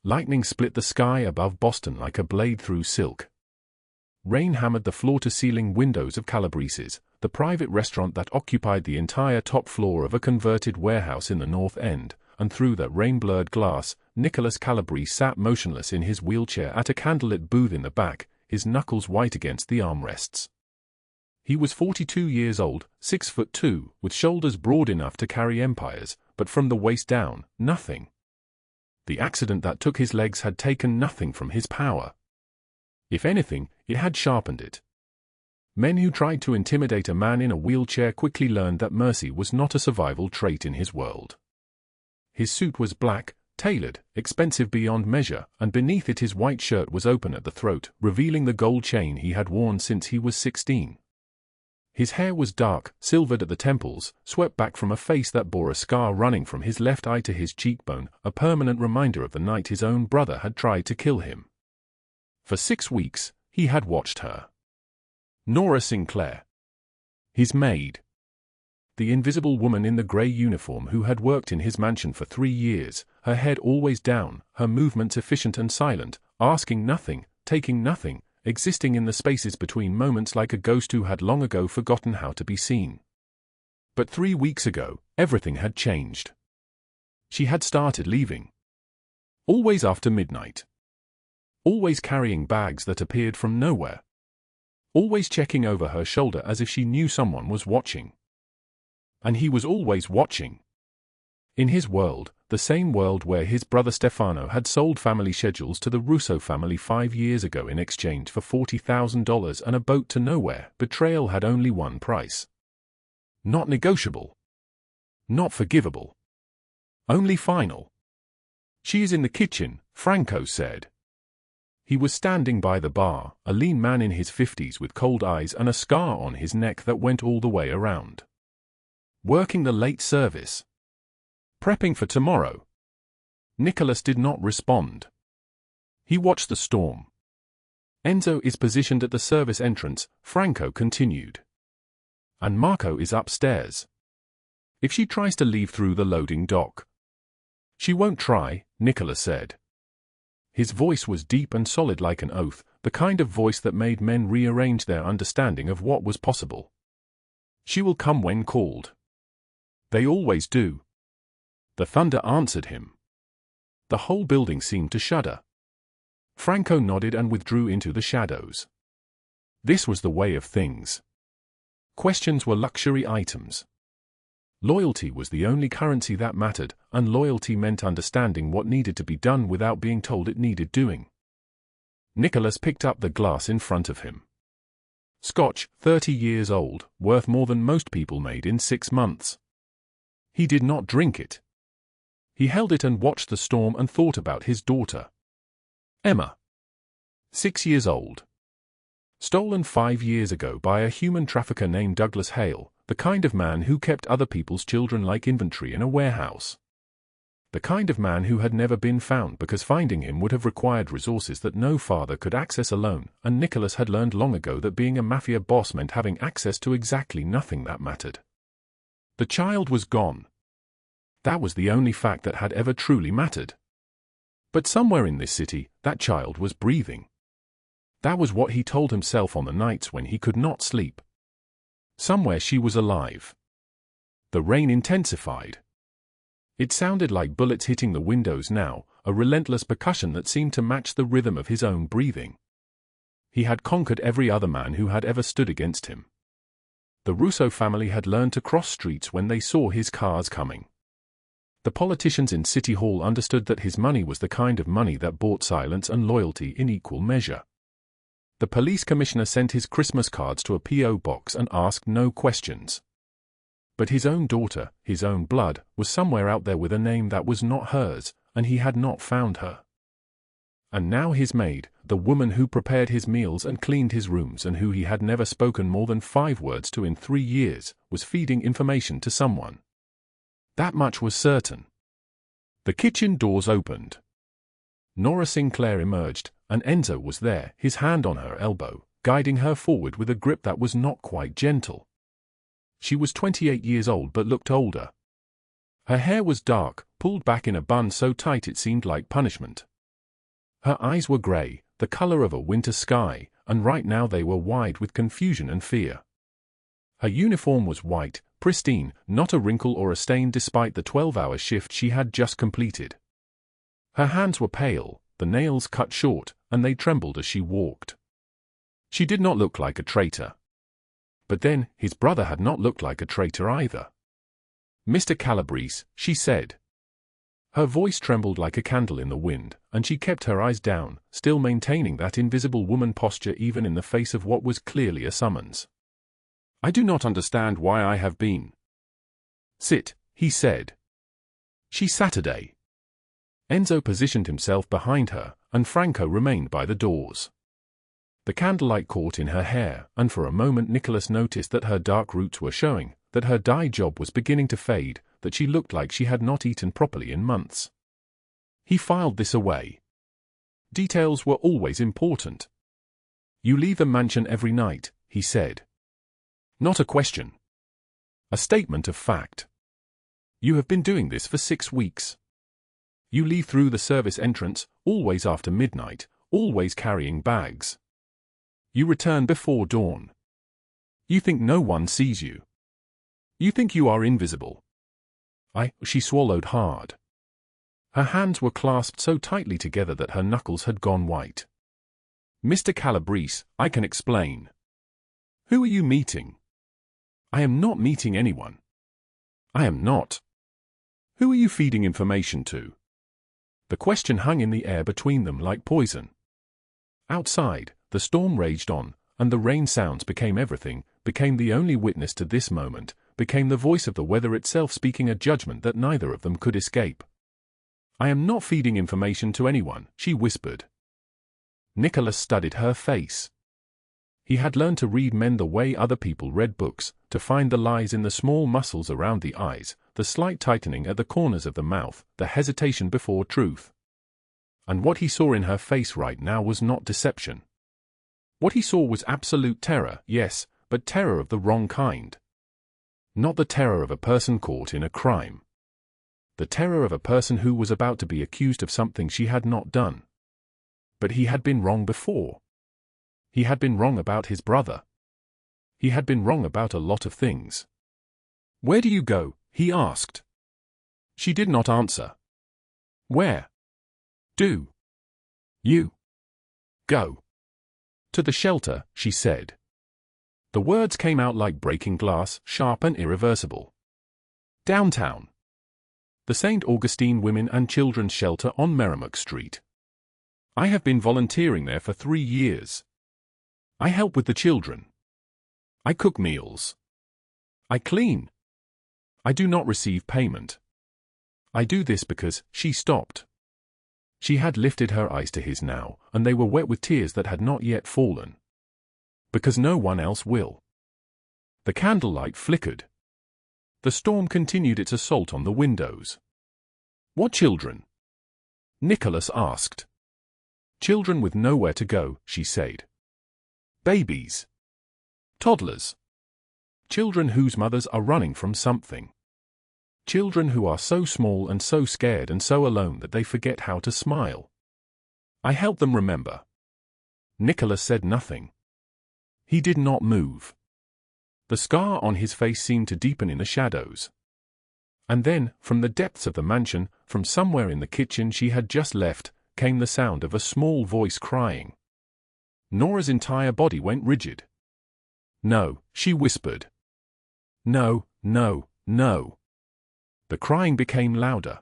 Lightning split the sky above Boston like a blade through silk. Rain hammered the floor-to-ceiling windows of Calabrese's, the private restaurant that occupied the entire top floor of a converted warehouse in the North End, and through that rain-blurred glass, Nicholas Calabrese sat motionless in his wheelchair at a candlelit booth in the back, his knuckles white against the armrests. He was 42 years old, 6'2", with shoulders broad enough to carry empires, but from the waist down, nothing. The accident that took his legs had taken nothing from his power. If anything, it had sharpened it. Men who tried to intimidate a man in a wheelchair quickly learned that mercy was not a survival trait in his world. His suit was black, tailored, expensive beyond measure, and beneath it his white shirt was open at the throat, revealing the gold chain he had worn since he was 16. His hair was dark, silvered at the temples, swept back from a face that bore a scar running from his left eye to his cheekbone, a permanent reminder of the night his own brother had tried to kill him. For 6 weeks, he had watched her. Nora Sinclair. His maid. The invisible woman in the grey uniform who had worked in his mansion for 3 years, her head always down, her movements efficient and silent, asking nothing, taking nothing, existing in the spaces between moments like a ghost who had long ago forgotten how to be seen. But 3 weeks ago, everything had changed. She had started leaving. Always after midnight. Always carrying bags that appeared from nowhere. Always checking over her shoulder as if she knew someone was watching. And he was always watching. In his world, the same world where his brother Stefano had sold family schedules to the Russo family 5 years ago in exchange for $40,000 and a boat to nowhere, betrayal had only one price. Not negotiable. Not forgivable. Only final. "She is in the kitchen," Franco said. He was standing by the bar, a lean man in his 50s with cold eyes and a scar on his neck that went all the way around. Working the late service. Prepping for tomorrow. Nicholas did not respond. He watched the storm. "Enzo is positioned at the service entrance," Franco continued. "And Marco is upstairs. If she tries to leave through the loading dock." "She won't try," Nicholas said. His voice was deep and solid like an oath, the kind of voice that made men rearrange their understanding of what was possible. "She will come when called. They always do." The thunder answered him. The whole building seemed to shudder. Franco nodded and withdrew into the shadows. This was the way of things. Questions were luxury items. Loyalty was the only currency that mattered, and loyalty meant understanding what needed to be done without being told it needed doing. Nicholas picked up the glass in front of him. Scotch, 30 years old, worth more than most people made in 6 months. He did not drink it. He held it and watched the storm and thought about his daughter. Emma. 6 years old. Stolen 5 years ago by a human trafficker named Douglas Hale, the kind of man who kept other people's children like inventory in a warehouse. The kind of man who had never been found because finding him would have required resources that no father could access alone, and Nicholas had learned long ago that being a mafia boss meant having access to exactly nothing that mattered. The child was gone. That was the only fact that had ever truly mattered. But somewhere in this city, that child was breathing. That was what he told himself on the nights when he could not sleep. Somewhere she was alive. The rain intensified. It sounded like bullets hitting the windows now, a relentless percussion that seemed to match the rhythm of his own breathing. He had conquered every other man who had ever stood against him. The Russo family had learned to cross streets when they saw his cars coming. The politicians in City Hall understood that his money was the kind of money that bought silence and loyalty in equal measure. The police commissioner sent his Christmas cards to a P.O. box and asked no questions. But his own daughter, his own blood, was somewhere out there with a name that was not hers, and he had not found her. And now his maid, the woman who prepared his meals and cleaned his rooms and who he had never spoken more than 5 words to in 3 years, was feeding information to someone. That much was certain. The kitchen doors opened. Nora Sinclair emerged, and Enzo was there, his hand on her elbow, guiding her forward with a grip that was not quite gentle. She was 28 years old but looked older. Her hair was dark, pulled back in a bun so tight it seemed like punishment. Her eyes were grey, the color of a winter sky, and right now they were wide with confusion and fear. Her uniform was white, pristine, not a wrinkle or a stain despite the 12-hour shift she had just completed. Her hands were pale, the nails cut short, and they trembled as she walked. She did not look like a traitor. But then, his brother had not looked like a traitor either. "Mr. Calabrese," she said. Her voice trembled like a candle in the wind, and she kept her eyes down, still maintaining that invisible woman posture even in the face of what was clearly a summons. "I do not understand why I have been." "Sit," he said. She sat. Enzo positioned himself behind her, and Franco remained by the doors. The candlelight caught in her hair, and for a moment Nicholas noticed that her dark roots were showing, that her dye job was beginning to fade, that she looked like she had not eaten properly in months. He filed this away. Details were always important. "You leave the mansion every night," he said. "Not a question. A statement of fact. You have been doing this for 6 weeks. You leave through the service entrance, always after midnight, always carrying bags. You return before dawn. You think no one sees you. You think you are invisible." She swallowed hard. Her hands were clasped so tightly together that her knuckles had gone white. "Mr. Calabrese, I can explain." "Who are you meeting?" "I am not meeting anyone." "I am not." "Who are you feeding information to?" The question hung in the air between them like poison. Outside, the storm raged on, and the rain sounds became everything, became the only witness to this moment, became the voice of the weather itself speaking a judgment that neither of them could escape. "I am not feeding information to anyone," she whispered. Nicholas studied her face. He had learned to read men the way other people read books, to find the lies in the small muscles around the eyes, the slight tightening at the corners of the mouth, the hesitation before truth. And what he saw in her face right now was not deception. What he saw was absolute terror, yes, but terror of the wrong kind. Not the terror of a person caught in a crime. The terror of a person who was about to be accused of something she had not done. But he had been wrong before. He had been wrong about his brother. He had been wrong about a lot of things. "Where do you go?" he asked. She did not answer. "Where do you go?" "To the shelter," she said. The words came out like breaking glass, sharp and irreversible. "Downtown. The St. Augustine Women and Children's Shelter on Merrimack Street. I have been volunteering there for 3 years. I help with the children. I cook meals. I clean. I do not receive payment. I do this because..." She stopped. She had lifted her eyes to his now, and they were wet with tears that had not yet fallen. "Because no one else will." The candlelight flickered. The storm continued its assault on the windows. "What children?" Nicholas asked. "Children with nowhere to go," she said. "Babies. Toddlers. Children whose mothers are running from something. Children who are so small and so scared and so alone that they forget how to smile. I help them remember." Nicholas said nothing. He did not move. The scar on his face seemed to deepen in the shadows. And then, from the depths of the mansion, from somewhere in the kitchen she had just left, came the sound of a small voice crying. Nora's entire body went rigid. "No," she whispered. "No, no, no." The crying became louder.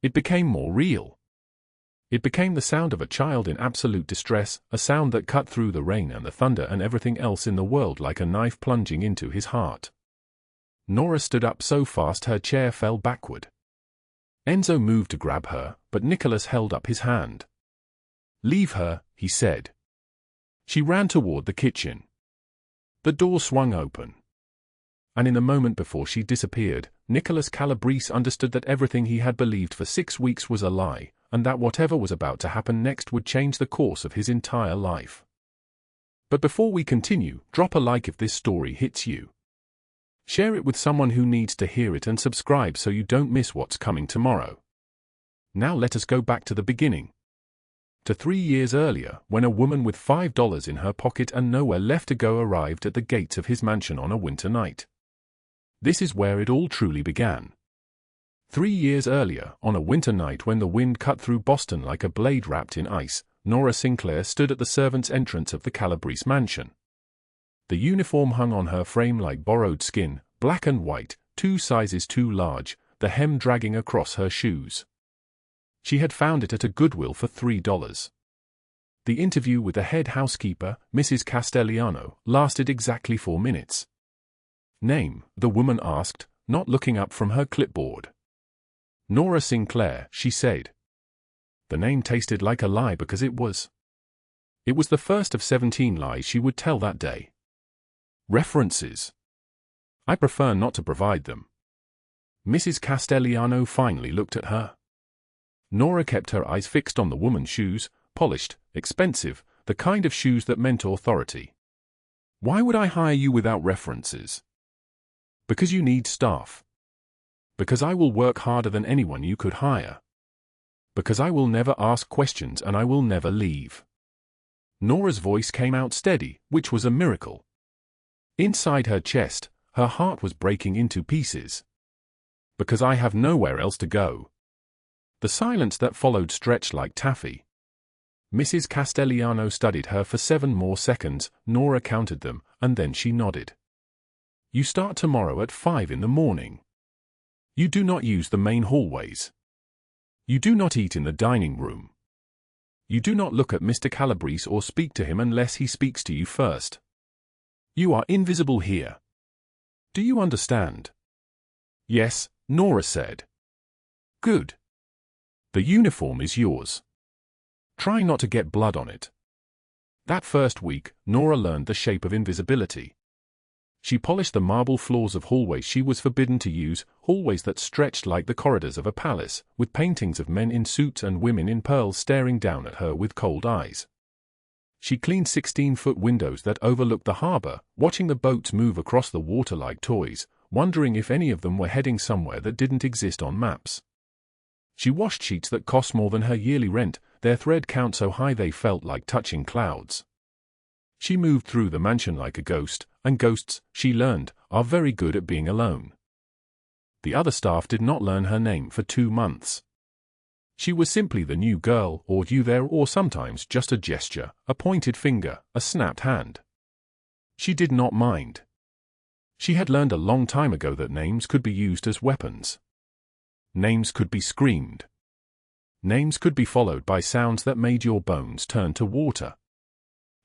It became more real. It became the sound of a child in absolute distress, a sound that cut through the rain and the thunder and everything else in the world like a knife plunging into his heart. Nora stood up so fast her chair fell backward. Enzo moved to grab her, but Nicholas held up his hand. "Leave her," he said. She ran toward the kitchen. The door swung open. And in the moment before she disappeared, Nicholas Calabrese understood that everything he had believed for 6 weeks was a lie, and that whatever was about to happen next would change the course of his entire life. But before we continue, drop a like if this story hits you. Share it with someone who needs to hear it and subscribe so you don't miss what's coming tomorrow. Now let us go back to the beginning. To 3 years earlier, when a woman with $5 in her pocket and nowhere left to go arrived at the gates of his mansion on a winter night. This is where it all truly began. 3 years earlier, on a winter night when the wind cut through Boston like a blade wrapped in ice, Nora Sinclair stood at the servants' entrance of the Calabrese mansion. The uniform hung on her frame like borrowed skin, black and white, 2 sizes too large, the hem dragging across her shoes. She had found it at a Goodwill for $3. The interview with the head housekeeper, Mrs. Castellano, lasted exactly 4 minutes. "Name?" the woman asked, not looking up from her clipboard. "Nora Sinclair," she said. The name tasted like a lie because it was. It was the first of 17 lies she would tell that day. "References?" "I prefer not to provide them." Mrs. Castellano finally looked at her. Nora kept her eyes fixed on the woman's shoes, polished, expensive, the kind of shoes that meant authority. "Why would I hire you without references?" "Because you need staff. Because I will work harder than anyone you could hire. Because I will never ask questions and I will never leave." Nora's voice came out steady, which was a miracle. Inside her chest, her heart was breaking into pieces. "Because I have nowhere else to go." The silence that followed stretched like taffy. Mrs. Castellano studied her for 7 more seconds. Nora counted them, and then she nodded. "You start tomorrow at 5 in the morning. You do not use the main hallways. You do not eat in the dining room. You do not look at Mr. Calabrese or speak to him unless he speaks to you first. You are invisible here. Do you understand?" "Yes," Nora said. "Good. The uniform is yours. Try not to get blood on it." That first week, Nora learned the shape of invisibility. She polished the marble floors of hallways she was forbidden to use, hallways that stretched like the corridors of a palace, with paintings of men in suits and women in pearls staring down at her with cold eyes. She cleaned 16-foot windows that overlooked the harbor, watching the boats move across the water like toys, wondering if any of them were heading somewhere that didn't exist on maps. She washed sheets that cost more than her yearly rent, their thread count so high they felt like touching clouds. She moved through the mansion like a ghost, and ghosts, she learned, are very good at being alone. The other staff did not learn her name for 2 months. She was simply the new girl, or you there, or sometimes just a gesture, a pointed finger, a snapped hand. She did not mind. She had learned a long time ago that names could be used as weapons. Names could be screamed. Names could be followed by sounds that made your bones turn to water.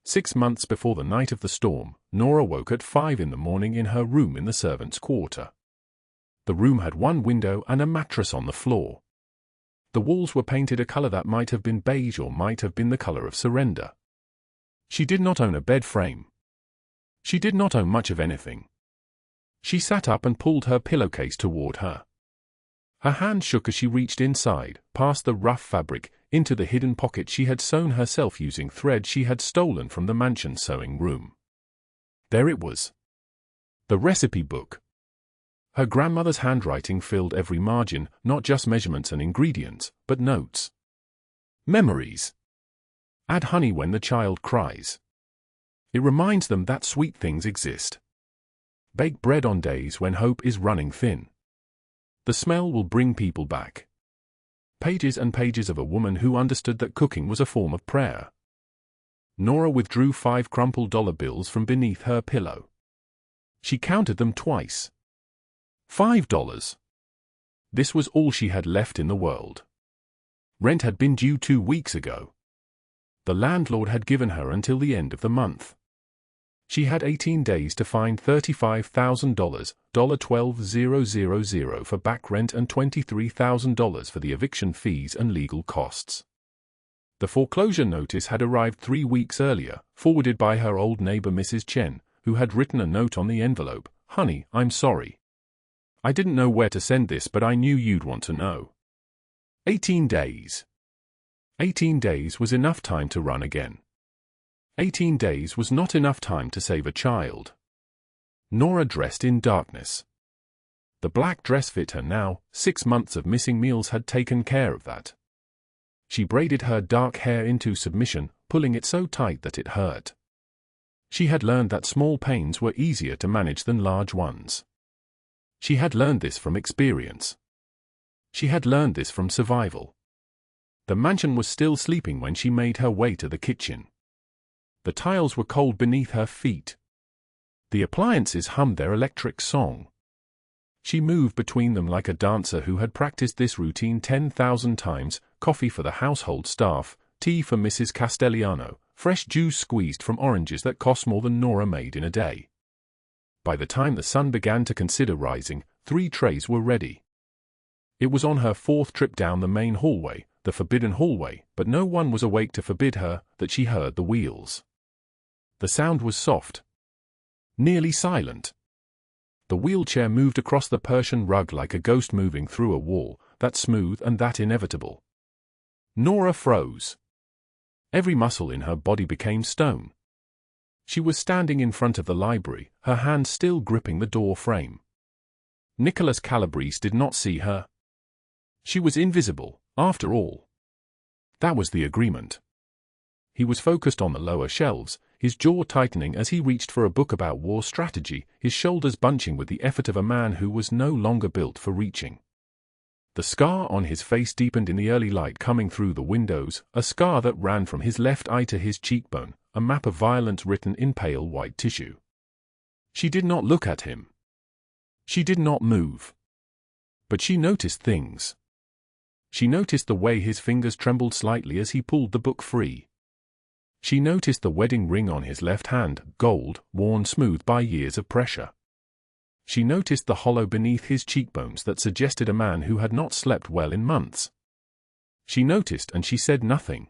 6 months before the night of the storm, Nora woke at 5 in the morning in her room in the servants' quarter. The room had 1 window and a mattress on the floor. The walls were painted a color that might have been beige or might have been the color of surrender. She did not own a bed frame. She did not own much of anything. She sat up and pulled her pillowcase toward her. Her hand shook as she reached inside, past the rough fabric, into the hidden pocket she had sewn herself using thread she had stolen from the mansion sewing room. There it was. The recipe book. Her grandmother's handwriting filled every margin, not just measurements and ingredients, but notes. Memories. Add honey when the child cries. It reminds them that sweet things exist. Bake bread on days when hope is running thin. The smell will bring people back. Pages and pages of a woman who understood that cooking was a form of prayer. Nora withdrew 5 crumpled dollar bills from beneath her pillow. She counted them twice. $5. This was all she had left in the world. Rent had been due 2 weeks ago. The landlord had given her until the end of the month. She had 18 days to find $35,000, $12,000 for back rent and $23,000 for the eviction fees and legal costs. The foreclosure notice had arrived 3 weeks earlier, forwarded by her old neighbor Mrs. Chen, who had written a note on the envelope. "Honey, I'm sorry. I didn't know where to send this, but I knew you'd want to know." 18 days. 18 days was enough time to run again. 18 days was not enough time to save a child. Nora dressed in darkness. The black dress fit her now. 6 months of missing meals had taken care of that. she braided her dark hair into submission, pulling it so tight that it hurt. She had learned that small pains were easier to manage than large ones. She had learned this from experience. She had learned this from survival. The mansion was still sleeping when she made her way to the kitchen. The tiles were cold beneath her feet. The appliances hummed their electric song. She moved between them like a dancer who had practiced this routine 10,000 times: coffee for the household staff, tea for Mrs. Castellano, fresh juice squeezed from oranges that cost more than Nora made in a day. By the time the sun began to consider rising, 3 trays were ready. It was on her 4th trip down the main hallway, the forbidden hallway, but no one was awake to forbid her, that she heard the wheels. The sound was soft, nearly silent. The wheelchair moved across the Persian rug like a ghost moving through a wall, that smooth and that inevitable. Nora froze. Every muscle in her body became stone. She was standing in front of the library, her hand still gripping the door frame. Nicholas Calabrese did not see her. She was invisible, after all. That was the agreement. He was focused on the lower shelves, his jaw tightening as he reached for a book about war strategy, his shoulders bunching with the effort of a man who was no longer built for reaching. The scar on his face deepened in the early light coming through the windows, a scar that ran from his left eye to his cheekbone, a map of violence written in pale white tissue. She did not look at him. She did not move. But she noticed things. She noticed the way his fingers trembled slightly as he pulled the book free. She noticed the wedding ring on his left hand, gold, worn smooth by years of pressure. She noticed the hollow beneath his cheekbones that suggested a man who had not slept well in months. She noticed and she said nothing.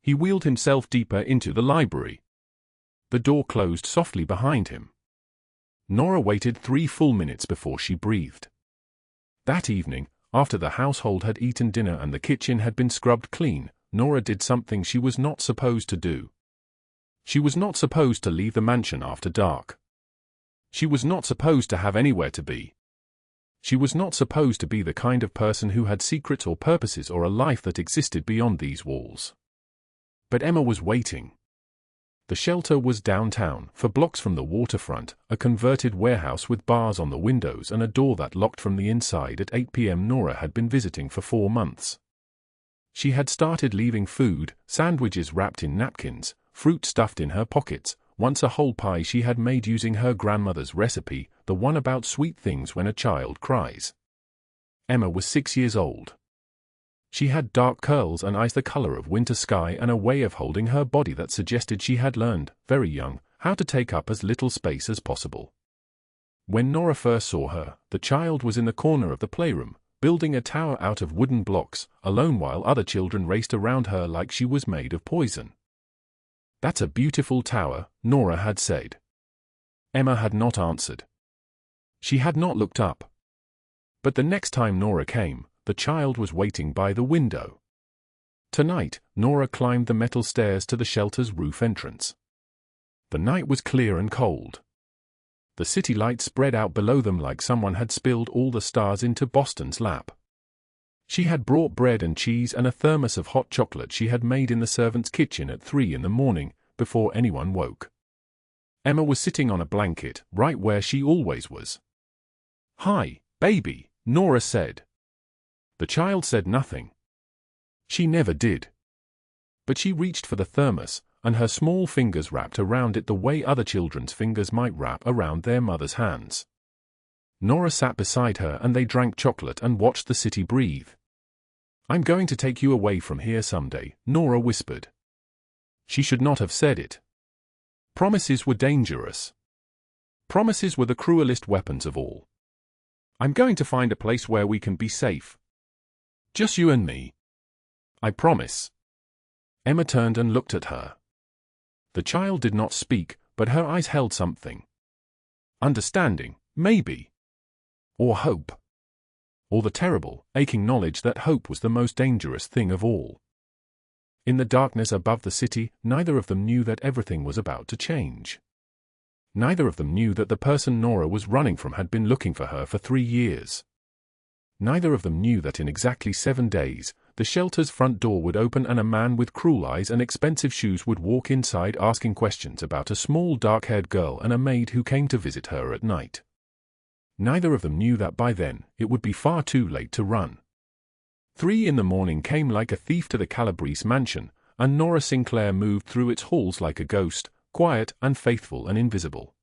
He wheeled himself deeper into the library. The door closed softly behind him. Nora waited 3 full minutes before she breathed. That evening, after the household had eaten dinner and the kitchen had been scrubbed clean, Nora did something she was not supposed to do. She was not supposed to leave the mansion after dark. She was not supposed to have anywhere to be. She was not supposed to be the kind of person who had secrets or purposes or a life that existed beyond these walls. But Emma was waiting. The shelter was downtown, for blocks from the waterfront, a converted warehouse with bars on the windows and a door that locked from the inside. At 8 p.m. Nora had been visiting for 4 months. She had started leaving food, sandwiches wrapped in napkins, fruit stuffed in her pockets, once a whole pie she had made using her grandmother's recipe, the one about sweet things when a child cries. Emma was 6 years old. She had dark curls and eyes the color of winter sky and a way of holding her body that suggested she had learned, very young, how to take up as little space as possible. When Nora first saw her, the child was in the corner of the playroom, building a tower out of wooden blocks, alone while other children raced around her like she was made of poison. "That's a beautiful tower," Nora had said. Emma had not answered. She had not looked up. But the next time Nora came, the child was waiting by the window. Tonight, Nora climbed the metal stairs to the shelter's roof entrance. The night was clear and cold. The city lights spread out below them like someone had spilled all the stars into Boston's lap. She had brought bread and cheese and a thermos of hot chocolate she had made in the servant's kitchen at 3 in the morning, before anyone woke. Emma was sitting on a blanket, right where she always was. "Hi, baby," Nora said. The child said nothing. She never did. But she reached for the thermos, and her small fingers wrapped around it the way other children's fingers might wrap around their mother's hands. Nora sat beside her and they drank chocolate and watched the city breathe. "I'm going to take you away from here someday," Nora whispered. She should not have said it. Promises were dangerous. Promises were the cruelest weapons of all. "I'm going to find a place where we can be safe. Just you and me. I promise." Emma turned and looked at her. The child did not speak, but her eyes held something. Understanding, maybe. Or hope. Or the terrible, aching knowledge that hope was the most dangerous thing of all. In the darkness above the city, neither of them knew that everything was about to change. Neither of them knew that the person Nora was running from had been looking for her for 3 years. Neither of them knew that in exactly 7 days, the shelter's front door would open and a man with cruel eyes and expensive shoes would walk inside asking questions about a small dark-haired girl and a maid who came to visit her at night. Neither of them knew that by then, it would be far too late to run. 3 in the morning came like a thief to the Calabrese mansion, and Nora Sinclair moved through its halls like a ghost, quiet and faithful and invisible.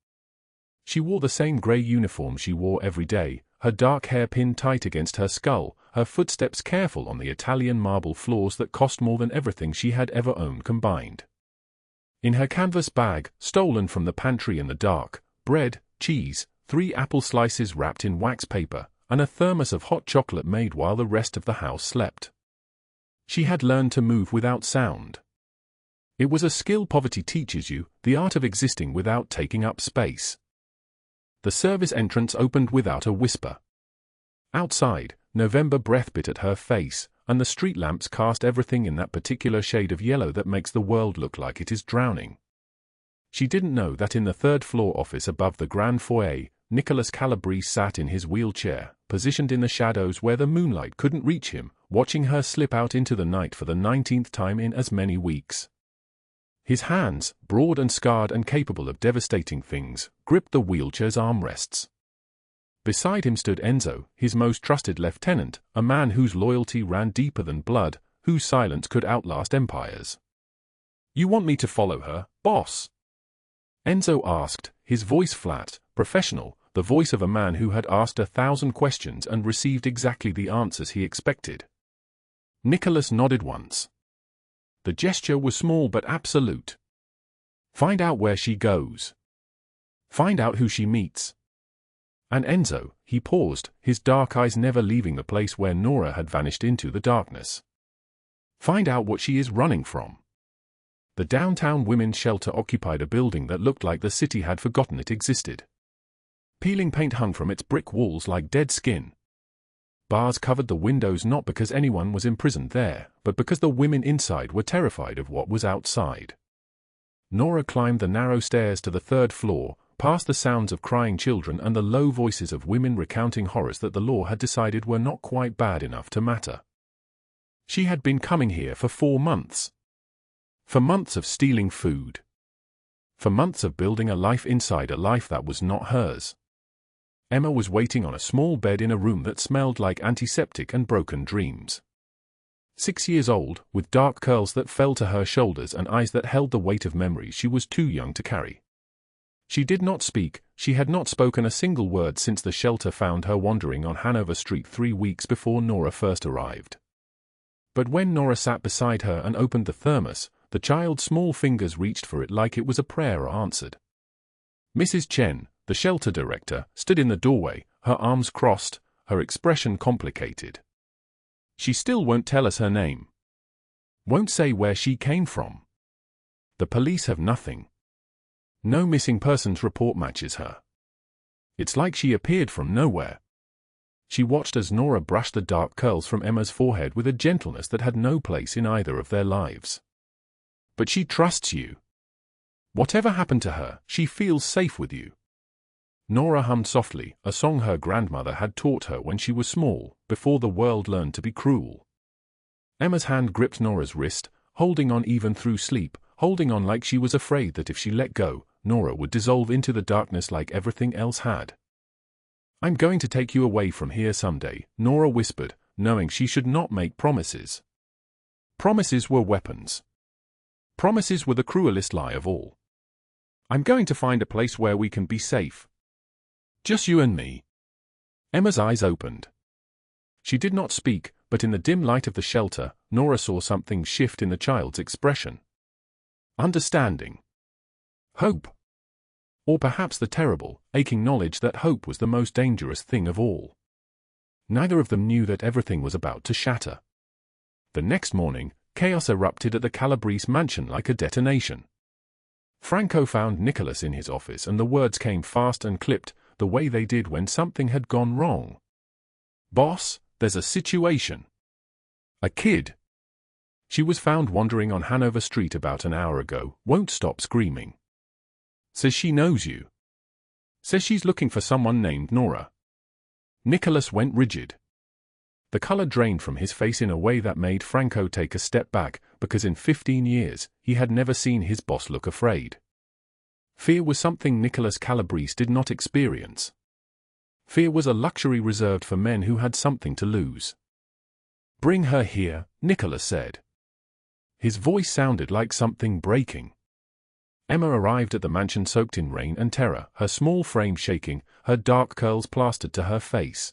She wore the same grey uniform she wore every day, her dark hair pinned tight against her skull, her footsteps careful on the Italian marble floors that cost more than everything she had ever owned combined. In her canvas bag, stolen from the pantry in the dark, bread, cheese, 3 apple slices wrapped in wax paper, and a thermos of hot chocolate made while the rest of the house slept. She had learned to move without sound. It was a skill poverty teaches you, the art of existing without taking up space. The service entrance opened without a whisper. Outside, November breath bit at her face, and the street lamps cast everything in that particular shade of yellow that makes the world look like it is drowning. She didn't know that in the third-floor office above the grand foyer, Nicholas Calabrese sat in his wheelchair, positioned in the shadows where the moonlight couldn't reach him, watching her slip out into the night for the 19th time in as many weeks. His hands, broad and scarred and capable of devastating things, gripped the wheelchair's armrests. Beside him stood Enzo, his most trusted lieutenant, a man whose loyalty ran deeper than blood, whose silence could outlast empires. "You want me to follow her, boss?" Enzo asked, his voice flat, professional, the voice of a man who had asked 1,000 questions and received exactly the answers he expected. Nicholas nodded once. The gesture was small but absolute. "Find out where she goes. Find out who she meets." And Enzo, he paused, his dark eyes never leaving the place where Nora had vanished into the darkness. "Find out what she is running from." The downtown women's shelter occupied a building that looked like the city had forgotten it existed. Peeling paint hung from its brick walls like dead skin. Bars covered the windows not because anyone was imprisoned there, but because the women inside were terrified of what was outside. Nora climbed the narrow stairs to the 3rd floor, past the sounds of crying children and the low voices of women recounting horrors that the law had decided were not quite bad enough to matter. She had been coming here for 4 months. For months of stealing food. For months of building a life inside a life that was not hers. Emma was waiting on a small bed in a room that smelled like antiseptic and broken dreams. 6 years old, with dark curls that fell to her shoulders and eyes that held the weight of memories she was too young to carry. She did not speak, she had not spoken a single word since the shelter found her wandering on Hanover Street 3 weeks before Nora first arrived. But when Nora sat beside her and opened the thermos, the child's small fingers reached for it like it was a prayer answered. Mrs. Chen, the shelter director, stood in the doorway, her arms crossed, her expression complicated. "She still won't tell us her name. Won't say where she came from. The police have nothing. No missing persons report matches her. It's like she appeared from nowhere." She watched as Nora brushed the dark curls from Emma's forehead with a gentleness that had no place in either of their lives. "But she trusts you. Whatever happened to her, she feels safe with you." Nora hummed softly, a song her grandmother had taught her when she was small, before the world learned to be cruel. Emma's hand gripped Nora's wrist, holding on even through sleep, holding on like she was afraid that if she let go, Nora would dissolve into the darkness like everything else had. "I'm going to take you away from here someday," Nora whispered, knowing she should not make promises. Promises were weapons. Promises were the cruelest lie of all. "I'm going to find a place where we can be safe. Just you and me." Emma's eyes opened. She did not speak, but in the dim light of the shelter, Nora saw something shift in the child's expression. Understanding. Hope. Or perhaps the terrible, aching knowledge that hope was the most dangerous thing of all. Neither of them knew that everything was about to shatter. The next morning, chaos erupted at the Calabrese mansion like a detonation. Franco found Nicholas in his office and the words came fast and clipped, the way they did when something had gone wrong. "Boss, there's a situation. A kid. She was found wandering on Hanover Street about an hour ago, won't stop screaming. Says she knows you. Says she's looking for someone named Nora." Nicholas went rigid. The color drained from his face in a way that made Franco take a step back, because in 15 years, he had never seen his boss look afraid. Fear was something Nicholas Calabrese did not experience. Fear was a luxury reserved for men who had something to lose. "Bring her here," Nicholas said. His voice sounded like something breaking. Emma arrived at the mansion soaked in rain and terror, her small frame shaking, her dark curls plastered to her face.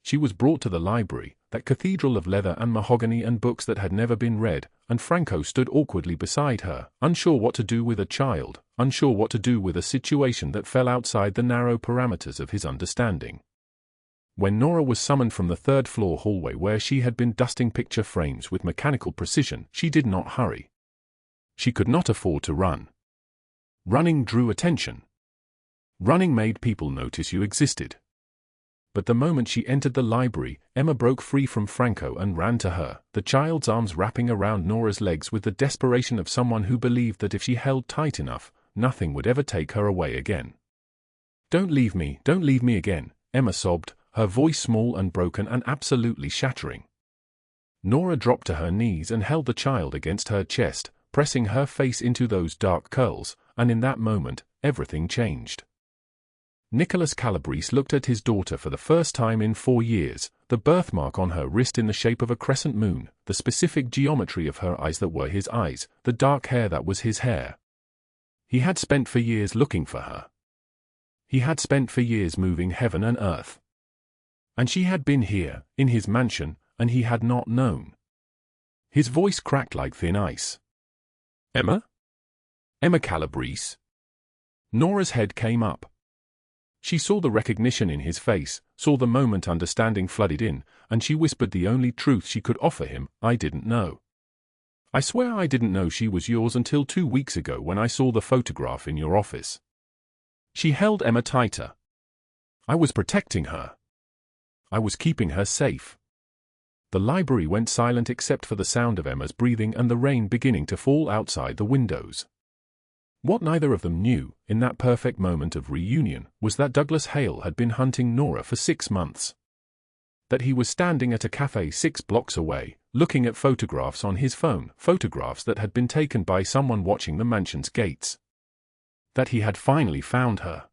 She was brought to the library, that cathedral of leather and mahogany and books that had never been read, and Franco stood awkwardly beside her, unsure what to do with a child, unsure what to do with a situation that fell outside the narrow parameters of his understanding. When Nora was summoned from the third-floor hallway where she had been dusting picture frames with mechanical precision, she did not hurry. She could not afford to run. Running drew attention. Running made people notice you existed. But the moment she entered the library, Emma broke free from Franco and ran to her, the child's arms wrapping around Nora's legs with the desperation of someone who believed that if she held tight enough, nothing would ever take her away again. Don't leave me again," Emma sobbed, her voice small and broken and absolutely shattering. Nora dropped to her knees and held the child against her chest, pressing her face into those dark curls, and in that moment, everything changed. Nicholas Calabrese looked at his daughter for the first time in 4 years, the birthmark on her wrist in the shape of a crescent moon, the specific geometry of her eyes that were his eyes, the dark hair that was his hair. He had spent for years looking for her. He had spent for years moving heaven and earth. And she had been here, in his mansion, and he had not known. His voice cracked like thin ice. "Emma? Emma Calabrese?" Nora's head came up. She saw the recognition in his face, saw the moment understanding flooded in, and she whispered the only truth she could offer him: "I didn't know. I swear I didn't know she was yours until 2 weeks ago when I saw the photograph in your office." She held Emma tighter. "I was protecting her. I was keeping her safe." The library went silent except for the sound of Emma's breathing and the rain beginning to fall outside the windows. What neither of them knew, in that perfect moment of reunion, was that Douglas Hale had been hunting Nora for 6 months. That he was standing at a cafe 6 blocks away, looking at photographs on his phone, photographs that had been taken by someone watching the mansion's gates. That he had finally found her.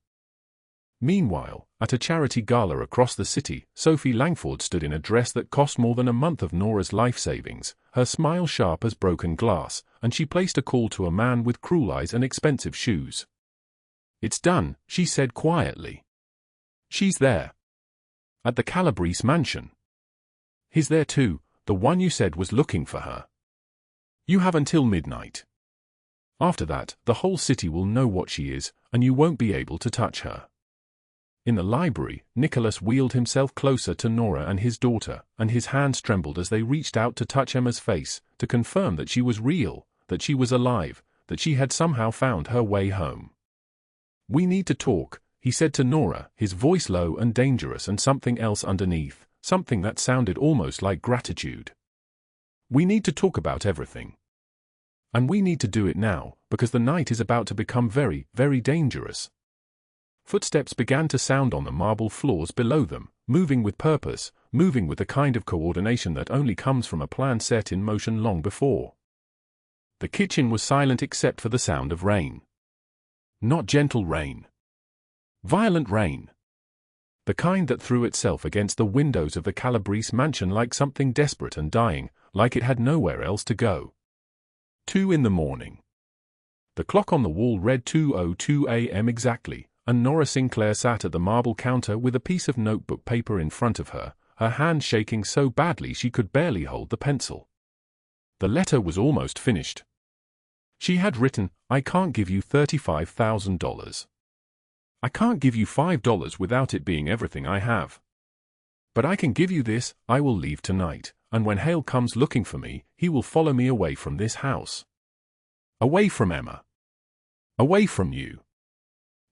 Meanwhile, at a charity gala across the city, Sophie Langford stood in a dress that cost more than a month of Nora's life savings, her smile sharp as broken glass, and she placed a call to a man with cruel eyes and expensive shoes. "It's done," she said quietly. "She's there. At the Calabrese mansion. He's there too, the one you said was looking for her. You have until midnight. After that, the whole city will know what she is, and you won't be able to touch her." In the library, Nicholas wheeled himself closer to Nora and his daughter, and his hands trembled as they reached out to touch Emma's face, to confirm that she was real, that she was alive, that she had somehow found her way home. "We need to talk," he said to Nora, his voice low and dangerous and something else underneath, something that sounded almost like gratitude. "We need to talk about everything. And we need to do it now, because the night is about to become very, very dangerous." Footsteps began to sound on the marble floors below them, moving with purpose, moving with the kind of coordination that only comes from a plan set in motion long before. The kitchen was silent except for the sound of rain. Not gentle rain. Violent rain. The kind that threw itself against the windows of the Calabrese mansion like something desperate and dying, like it had nowhere else to go. 2 in the morning. The clock on the wall read 2:02 a.m. exactly, and Nora Sinclair sat at the marble counter with a piece of notebook paper in front of her, her hand shaking so badly she could barely hold the pencil. The letter was almost finished. She had written, "I can't give you $35,000. I can't give you $5 without it being everything I have. But I can give you this: I will leave tonight, and when Hale comes looking for me, he will follow me away from this house. Away from Emma. Away from you."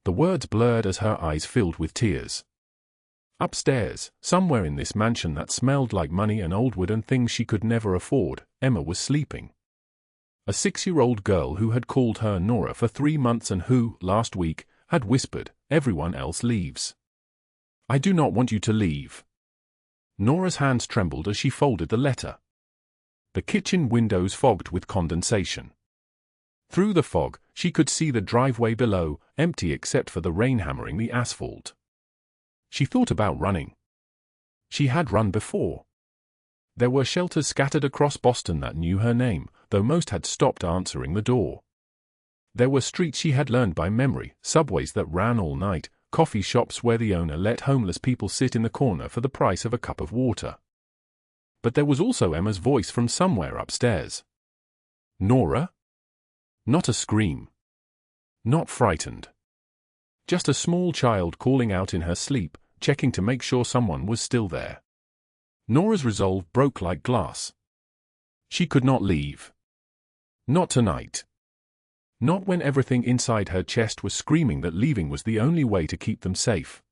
The words blurred as her eyes filled with tears. Upstairs, somewhere in this mansion that smelled like money and old wood and things she could never afford, Emma was sleeping. A 6-year-old girl who had called her Nora for 3 months and who, last week, had whispered, "Everyone else leaves. I do not want you to leave." Nora's hands trembled as she folded the letter. The kitchen windows fogged with condensation. Through the fog, she could see the driveway below, empty except for the rain hammering the asphalt. She thought about running. She had run before. There were shelters scattered across Boston that knew her name, though most had stopped answering the door. There were streets she had learned by memory, subways that ran all night, coffee shops where the owner let homeless people sit in the corner for the price of a cup of water. But there was also Emma's voice from somewhere upstairs. Nora? Not a scream. Not frightened. Just a small child calling out in her sleep, checking to make sure someone was still there. Nora's resolve broke like glass. She could not leave. Not tonight. Not when everything inside her chest was screaming that leaving was the only way to keep them safe.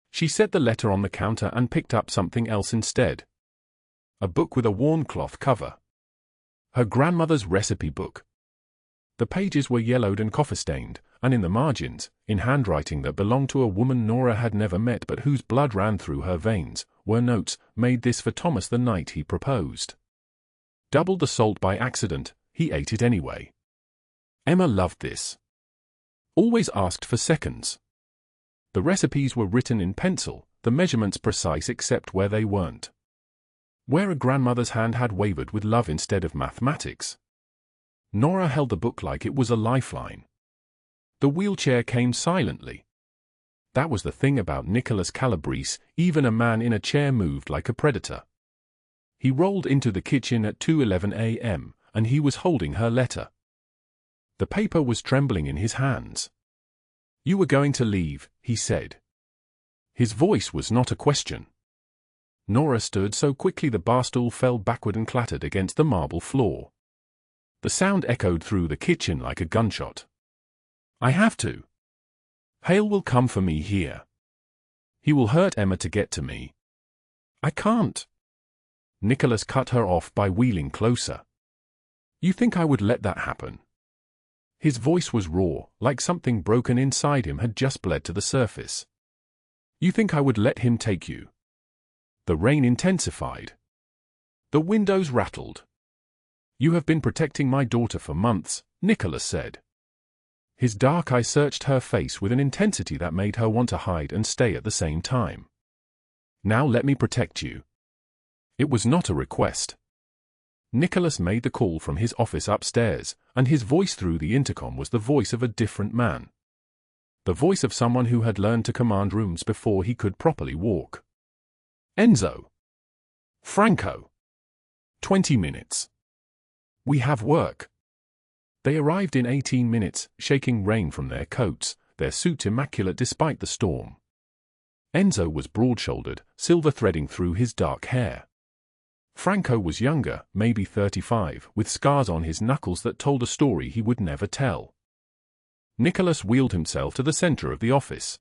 She set the letter on the counter and picked up something else instead. A book with a worn cloth cover. Her grandmother's recipe book. The pages were yellowed and coffee-stained, and in the margins, in handwriting that belonged to a woman Nora had never met but whose blood ran through her veins, were notes, made this for Thomas the night he proposed. Doubled the salt by accident, he ate it anyway. Emma loved this. Always asked for seconds. The recipes were written in pencil, the measurements precise except where they weren't. Where a grandmother's hand had wavered with love instead of mathematics. Nora held the book like it was a lifeline. The wheelchair came silently. That was the thing about Nicholas Calabrese, even a man in a chair moved like a predator. He rolled into the kitchen at 2:11 a.m., and he was holding her letter. The paper was trembling in his hands. "You were going to leave," he said. His voice was not a question. Nora stood so quickly the bar stool fell backward and clattered against the marble floor. The sound echoed through the kitchen like a gunshot. "I have to. Hale will come for me here. He will hurt Emma to get to me. I can't." Nicholas cut her off by wheeling closer. "You think I would let that happen?" His voice was raw, like something broken inside him had just bled to the surface. "You think I would let him take you?" The rain intensified. The windows rattled. "You have been protecting my daughter for months," Nicholas said. His dark eye searched her face with an intensity that made her want to hide and stay at the same time. "Now let me protect you." It was not a request. Nicholas made the call from his office upstairs, and his voice through the intercom was the voice of a different man. The voice of someone who had learned to command rooms before he could properly walk. "Enzo. Franco. 20 minutes. We have work." They arrived in 18 minutes, shaking rain from their coats, their suits immaculate despite the storm. Enzo was broad-shouldered, silver threading through his dark hair. Franco was younger, maybe 35, with scars on his knuckles that told a story he would never tell. Nicholas wheeled himself to the center of the office.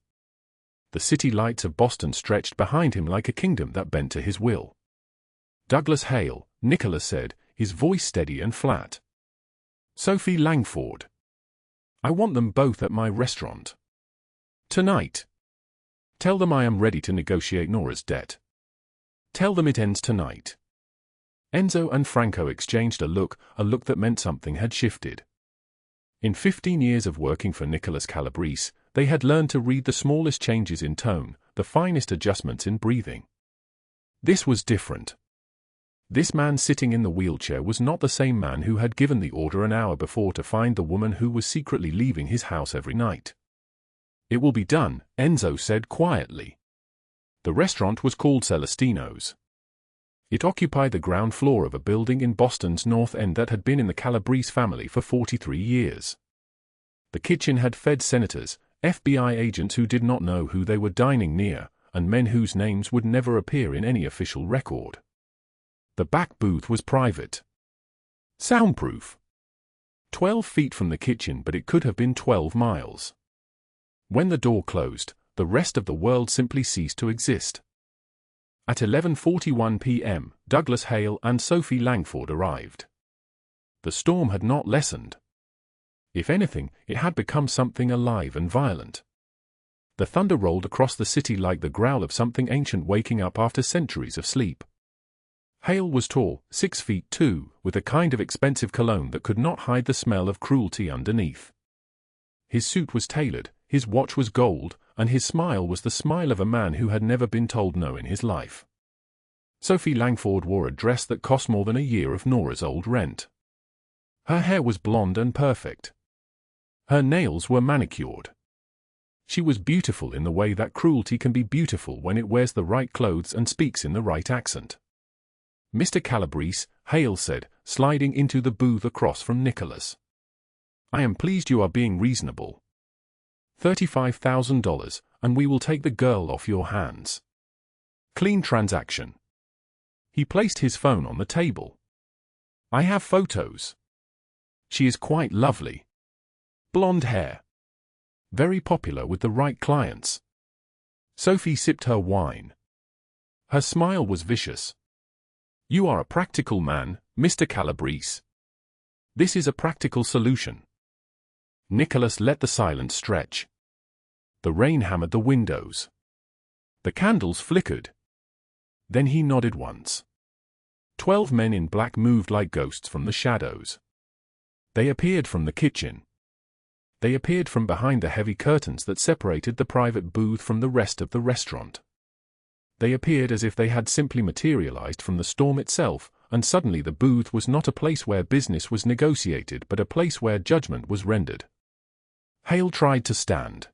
The city lights of Boston stretched behind him like a kingdom that bent to his will. "Douglas Hale," Nicholas said, his voice steady and flat. "Sophie Langford. I want them both at my restaurant. Tonight. Tell them I am ready to negotiate Nora's debt. Tell them it ends tonight." Enzo and Franco exchanged a look that meant something had shifted. In 15 years of working for Nicholas Calabrese, they had learned to read the smallest changes in tone, the finest adjustments in breathing. This was different. This man sitting in the wheelchair was not the same man who had given the order an hour before to find the woman who was secretly leaving his house every night. "It will be done," Enzo said quietly. The restaurant was called Celestino's. It occupied the ground floor of a building in Boston's North End that had been in the Calabrese family for 43 years. The kitchen had fed senators, FBI agents who did not know who they were dining near, and men whose names would never appear in any official record. The back booth was private. Soundproof. 12 feet from the kitchen, but it could have been 12 miles. When the door closed, the rest of the world simply ceased to exist. At 11:41 p.m., Douglas Hale and Sophie Langford arrived. The storm had not lessened. If anything, it had become something alive and violent. The thunder rolled across the city like the growl of something ancient waking up after centuries of sleep. Hale was tall, 6'2", with a kind of expensive cologne that could not hide the smell of cruelty underneath. His suit was tailored, his watch was gold, and his smile was the smile of a man who had never been told no in his life. Sophie Langford wore a dress that cost more than a year of Nora's old rent. Her hair was blonde and perfect. Her nails were manicured. She was beautiful in the way that cruelty can be beautiful when it wears the right clothes and speaks in the right accent. "Mr. Calabrese," Hale said, sliding into the booth across from Nicholas. "I am pleased you are being reasonable. $35,000, and we will take the girl off your hands. Clean transaction." He placed his phone on the table. "I have photos. She is quite lovely. Blonde hair. Very popular with the right clients." Sophie sipped her wine. Her smile was vicious. "You are a practical man, Mr. Calabrese. This is a practical solution." Nicholas let the silence stretch. The rain hammered the windows. The candles flickered. Then he nodded once. 12 men in black moved like ghosts from the shadows. They appeared from the kitchen. They appeared from behind the heavy curtains that separated the private booth from the rest of the restaurant. They appeared as if they had simply materialized from the storm itself, and suddenly the booth was not a place where business was negotiated but a place where judgment was rendered. Hale tried to stand.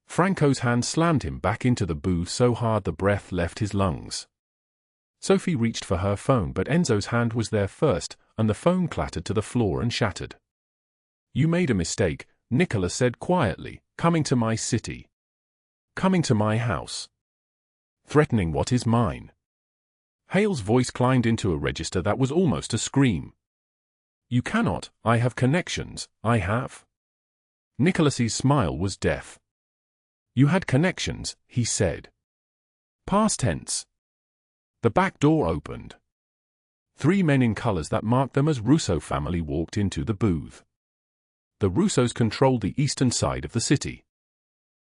Franco's hand slammed him back into the booth so hard the breath left his lungs. Sophie reached for her phone, but Enzo's hand was there first, and the phone clattered to the floor and shattered. "You made a mistake," Nicholas said quietly, "coming to my city. Coming to my house. Threatening what is mine." Hale's voice climbed into a register that was almost a scream. "You cannot. I have connections, I have." Nicholas's smile was death. "You had connections," he said. Past tense. The back door opened. 3 men in colors that marked them as Russo family walked into the booth. The Russos controlled the eastern side of the city.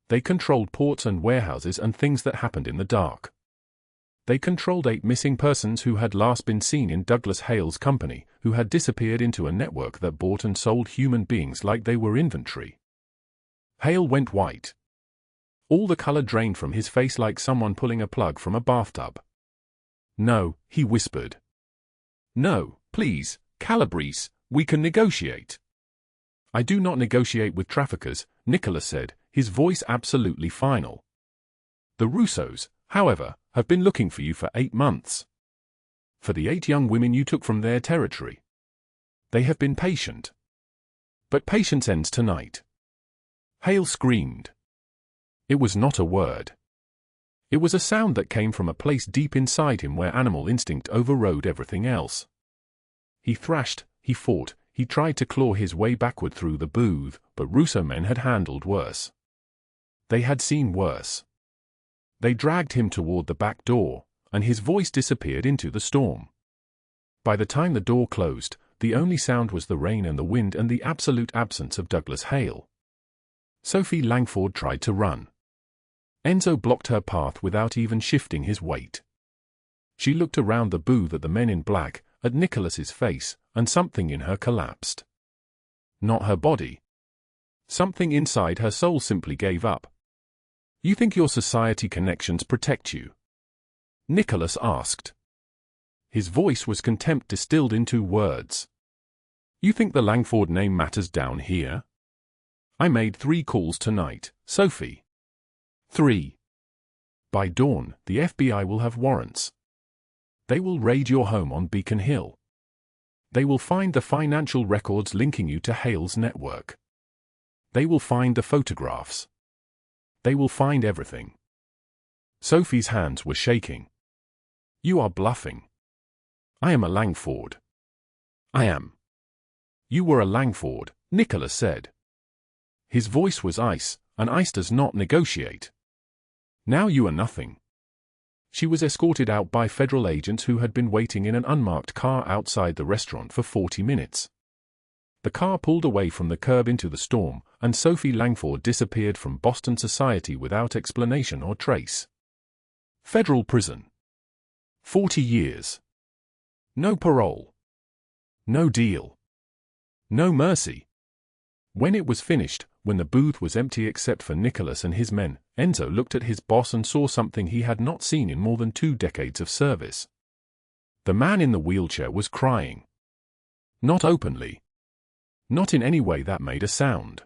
They controlled ports and warehouses and things that happened in the dark. They controlled 8 missing persons who had last been seen in Douglas Hale's company, who had disappeared into a network that bought and sold human beings like they were inventory. Hale went white. All the color drained from his face like someone pulling a plug from a bathtub. "No," he whispered. "No, please, Calabrese, we can negotiate." "I do not negotiate with traffickers," Nicholas said, his voice absolutely final. "The Russos, however, have been looking for you for 8 months. For the 8 young women you took from their territory. They have been patient. But patience ends tonight." Hale screamed. It was not a word. It was a sound that came from a place deep inside him where animal instinct overrode everything else. He thrashed, he fought, he tried to claw his way backward through the booth, but Russo men had handled worse. They had seen worse. They dragged him toward the back door, and his voice disappeared into the storm. By the time the door closed, the only sound was the rain and the wind and the absolute absence of Douglas Hale. Sophie Langford tried to run. Enzo blocked her path without even shifting his weight. She looked around the booth at the men in black, at Nicholas's face, and something in her collapsed. Not her body. Something inside her soul simply gave up. "You think your society connections protect you?" Nicholas asked. His voice was contempt distilled into words. "You think the Langford name matters down here? I made 3 calls tonight, Sophie. 3. By dawn, the FBI will have warrants. They will raid your home on Beacon Hill. They will find the financial records linking you to Hale's network. They will find the photographs. They will find everything." Sophie's hands were shaking. "You are bluffing." "I am a Langford." "I am." "You were a Langford," Nicholas said. His voice was ice, and ice does not negotiate. "Now you are nothing." She was escorted out by federal agents who had been waiting in an unmarked car outside the restaurant for 40 minutes. The car pulled away from the curb into the storm, and Sophie Langford disappeared from Boston society without explanation or trace. Federal prison. 40 years. No parole. No deal. No mercy. When it was finished, when the booth was empty except for Nicholas and his men, Enzo looked at his boss and saw something he had not seen in more than 2 decades of service. The man in the wheelchair was crying. Not openly. Not in any way that made a sound.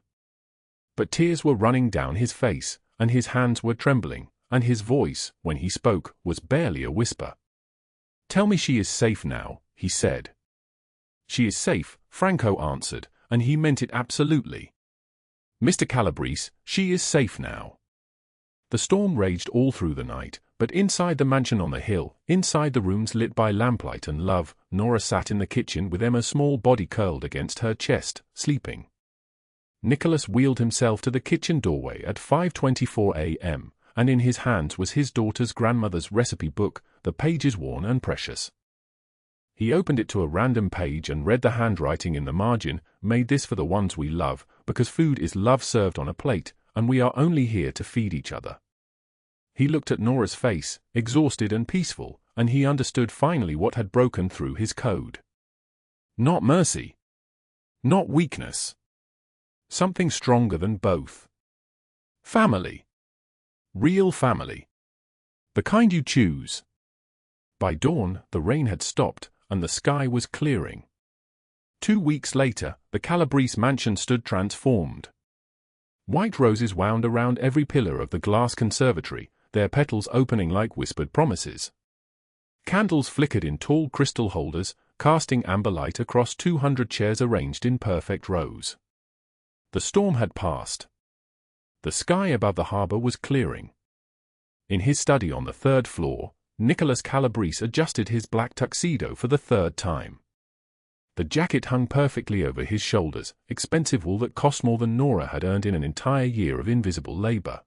But tears were running down his face, and his hands were trembling, and his voice, when he spoke, was barely a whisper. "Tell me she is safe now," he said. "She is safe," Franco answered, and he meant it absolutely. "Mr. Calabrese, she is safe now." The storm raged all through the night, but inside the mansion on the hill, inside the rooms lit by lamplight and love, Nora sat in the kitchen with Emma's small body curled against her chest, sleeping. Nicholas wheeled himself to the kitchen doorway at 5:24 a.m., and in his hands was his daughter's grandmother's recipe book, the pages worn and precious. He opened it to a random page and read the handwriting in the margin, "Made this for the ones we love, because food is love served on a plate, and we are only here to feed each other." He looked at Nora's face, exhausted and peaceful, and he understood finally what had broken through his code. Not mercy. Not weakness. Something stronger than both. Family. Real family. The kind you choose. By dawn, the rain had stopped, and the sky was clearing. 2 weeks later, the Calabrese mansion stood transformed. White roses wound around every pillar of the glass conservatory, their petals opening like whispered promises. Candles flickered in tall crystal holders, casting amber light across 200 chairs arranged in perfect rows. The storm had passed. The sky above the harbor was clearing. In his study on the 3rd floor, Nicholas Calabrese adjusted his black tuxedo for the 3rd time. The jacket hung perfectly over his shoulders, expensive wool that cost more than Nora had earned in an entire year of invisible labor.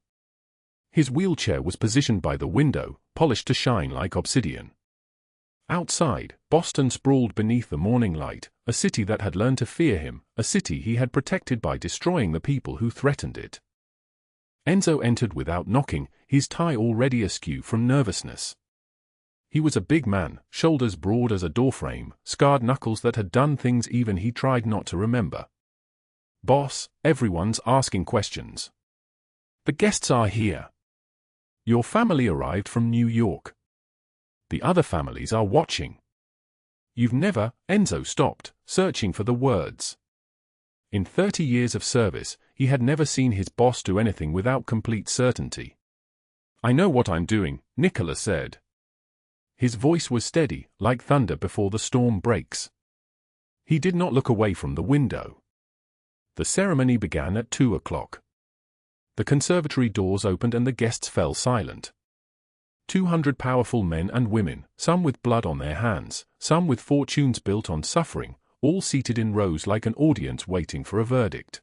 His wheelchair was positioned by the window, polished to shine like obsidian. Outside, Boston sprawled beneath the morning light, a city that had learned to fear him, a city he had protected by destroying the people who threatened it. Enzo entered without knocking, his tie already askew from nervousness. He was a big man, shoulders broad as a doorframe, scarred knuckles that had done things even he tried not to remember. "Boss, everyone's asking questions. The guests are here. Your family arrived from New York. The other families are watching. You've never," Enzo stopped, searching for the words. In 30 years of service, he had never seen his boss do anything without complete certainty. "I know what I'm doing," Nicholas said. His voice was steady, like thunder before the storm breaks. He did not look away from the window. The ceremony began at 2 o'clock. The conservatory doors opened and the guests fell silent. 200 powerful men and women, some with blood on their hands, some with fortunes built on suffering, all seated in rows like an audience waiting for a verdict.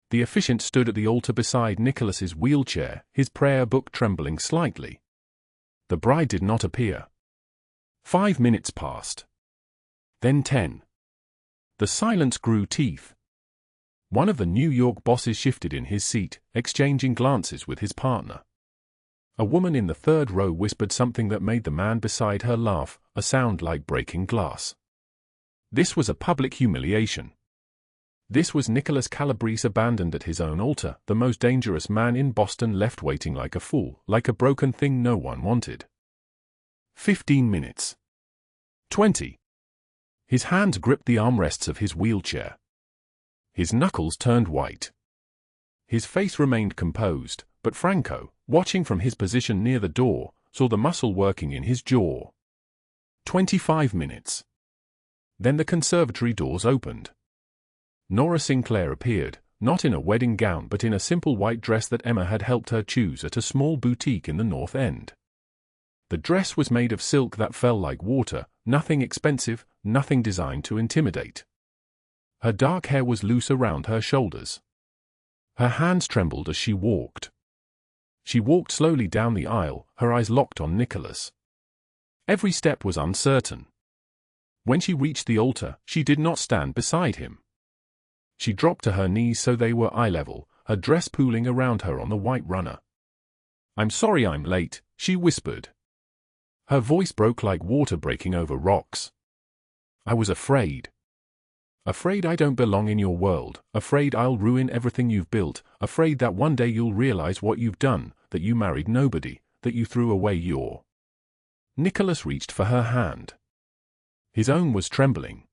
The officiant stood at the altar beside Nicholas's wheelchair, his prayer book trembling slightly. The bride did not appear. 5 minutes passed. Then 10. The silence grew teeth. One of the New York bosses shifted in his seat, exchanging glances with his partner. A woman in the 3rd row whispered something that made the man beside her laugh, a sound like breaking glass. This was a public humiliation. This was Nicholas Calabrese abandoned at his own altar, the most dangerous man in Boston left waiting like a fool, like a broken thing no one wanted. 15 minutes. 20. His hands gripped the armrests of his wheelchair. His knuckles turned white. His face remained composed, but Franco, watching from his position near the door, saw the muscle working in his jaw. 25 minutes. Then the conservatory doors opened. Nora Sinclair appeared, not in a wedding gown but in a simple white dress that Emma had helped her choose at a small boutique in the North End. The dress was made of silk that fell like water, nothing expensive, nothing designed to intimidate. Her dark hair was loose around her shoulders. Her hands trembled as she walked. She walked slowly down the aisle, her eyes locked on Nicholas. Every step was uncertain. When she reached the altar, she did not stand beside him. She dropped to her knees so they were eye level, her dress pooling around her on the white runner. "I'm sorry I'm late," she whispered. Her voice broke like water breaking over rocks. "I was afraid. Afraid I don't belong in your world, afraid I'll ruin everything you've built, afraid that one day you'll realize what you've done, that you married nobody, that you threw away your—" Nicholas reached for her hand. His own was trembling.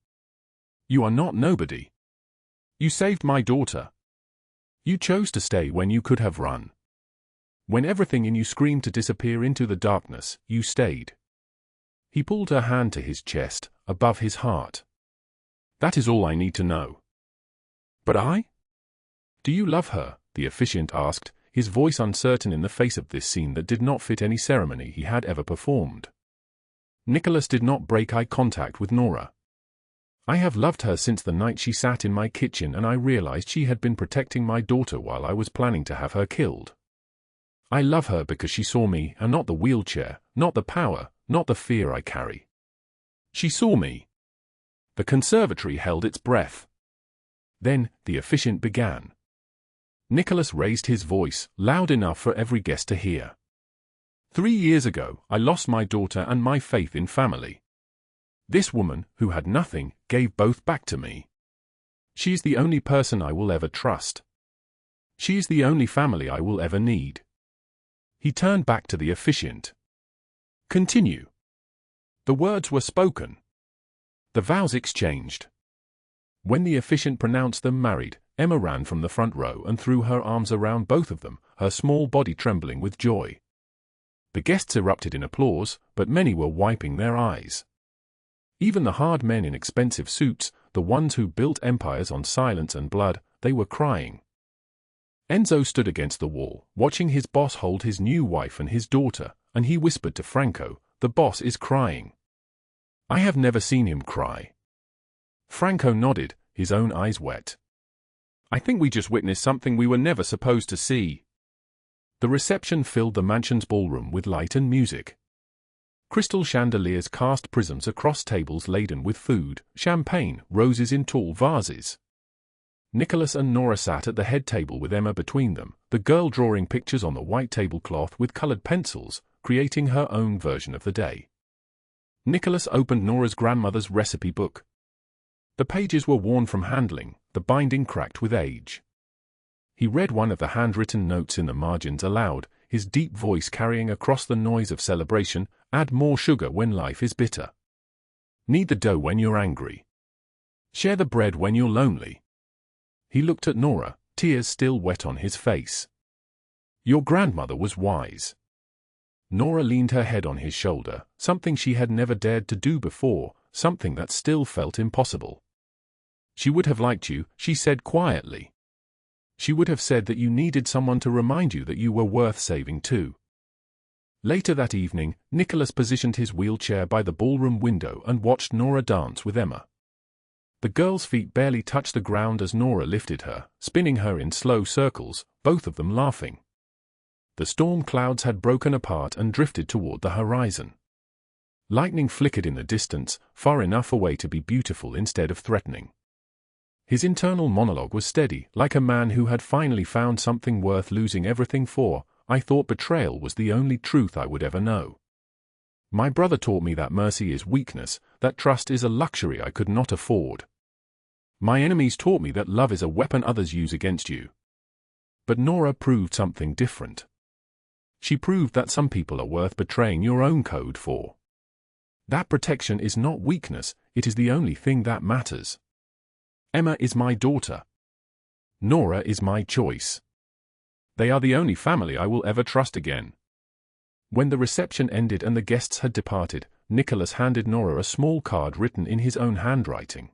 "You are not nobody. You saved my daughter. You chose to stay when you could have run. When everything in you screamed to disappear into the darkness, you stayed." He pulled her hand to his chest, above his heart. "That is all I need to know." "But I?" "Do you love her?" the officiant asked, his voice uncertain in the face of this scene that did not fit any ceremony he had ever performed. Nicholas did not break eye contact with Nora. "I have loved her since the night she sat in my kitchen and I realized she had been protecting my daughter while I was planning to have her killed. I love her because she saw me, and not the wheelchair, not the power, not the fear I carry. She saw me." The conservatory held its breath. Then, the officiant began. Nicholas raised his voice, loud enough for every guest to hear. 3 years ago, I lost my daughter and my faith in family. This woman, who had nothing, gave both back to me. She is the only person I will ever trust. She is the only family I will ever need." He turned back to the officiant. "Continue." The words were spoken. The vows exchanged. When the officiant pronounced them married, Emma ran from the front row and threw her arms around both of them, her small body trembling with joy. The guests erupted in applause, but many were wiping their eyes. Even the hard men in expensive suits, the ones who built empires on silence and blood, they were crying. Enzo stood against the wall, watching his boss hold his new wife and his daughter, and he whispered to Franco, "The boss is crying." "I have never seen him cry." Franco nodded, his own eyes wet. "I think we just witnessed something we were never supposed to see." The reception filled the mansion's ballroom with light and music. Crystal chandeliers cast prisms across tables laden with food, champagne, roses in tall vases. Nicholas and Nora sat at the head table with Emma between them, the girl drawing pictures on the white tablecloth with colored pencils, creating her own version of the day. Nicholas opened Nora's grandmother's recipe book. The pages were worn from handling, the binding cracked with age. He read one of the handwritten notes in the margins aloud, his deep voice carrying across the noise of celebration, "Add more sugar when life is bitter. Knead the dough when you're angry. Share the bread when you're lonely." He looked at Nora, tears still wet on his face. "Your grandmother was wise." Nora leaned her head on his shoulder, something she had never dared to do before, something that still felt impossible. "She would have liked you," she said quietly. "She would have said that you needed someone to remind you that you were worth saving too." Later that evening, Nicholas positioned his wheelchair by the ballroom window and watched Nora dance with Emma. The girl's feet barely touched the ground as Nora lifted her, spinning her in slow circles, both of them laughing. The storm clouds had broken apart and drifted toward the horizon. Lightning flickered in the distance, far enough away to be beautiful instead of threatening. His internal monologue was steady, like a man who had finally found something worth losing everything for. "I thought betrayal was the only truth I would ever know. My brother taught me that mercy is weakness, that trust is a luxury I could not afford. My enemies taught me that love is a weapon others use against you." But Nora proved something different. She proved that some people are worth betraying your own code for. That protection is not weakness, it is the only thing that matters. Emma is my daughter. Nora is my choice. They are the only family I will ever trust again. When the reception ended and the guests had departed, Nicholas handed Nora a small card written in his own handwriting.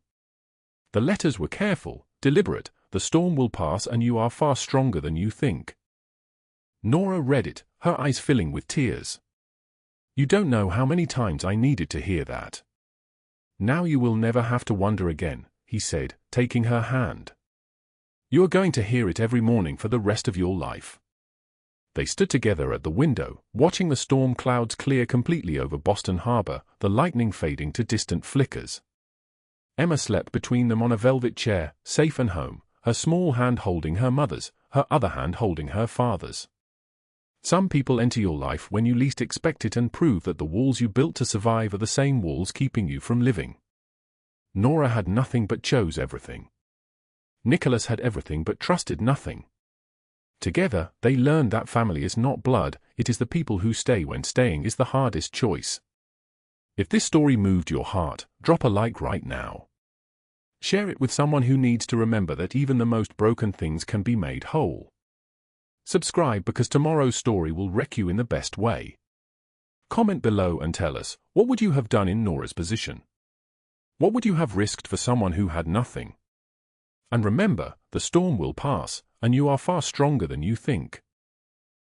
The letters were careful, deliberate. "The storm will pass and you are far stronger than you think." Nora read it, her eyes filling with tears. "You don't know how many times I needed to hear that. Now you will never have to wonder again," he said, taking her hand. "You are going to hear it every morning for the rest of your life." They stood together at the window, watching the storm clouds clear completely over Boston Harbor, the lightning fading to distant flickers. Emma slept between them on a velvet chair, safe and home, her small hand holding her mother's, her other hand holding her father's. Some people enter your life when you least expect it and prove that the walls you built to survive are the same walls keeping you from living. Nora had nothing but chose everything. Nicholas had everything but trusted nothing. Together, they learned that family is not blood, it is the people who stay when staying is the hardest choice. If this story moved your heart, drop a like right now. Share it with someone who needs to remember that even the most broken things can be made whole. Subscribe because tomorrow's story will wreck you in the best way. Comment below and tell us, what would you have done in Nora's position? What would you have risked for someone who had nothing? And remember, the storm will pass, and you are far stronger than you think.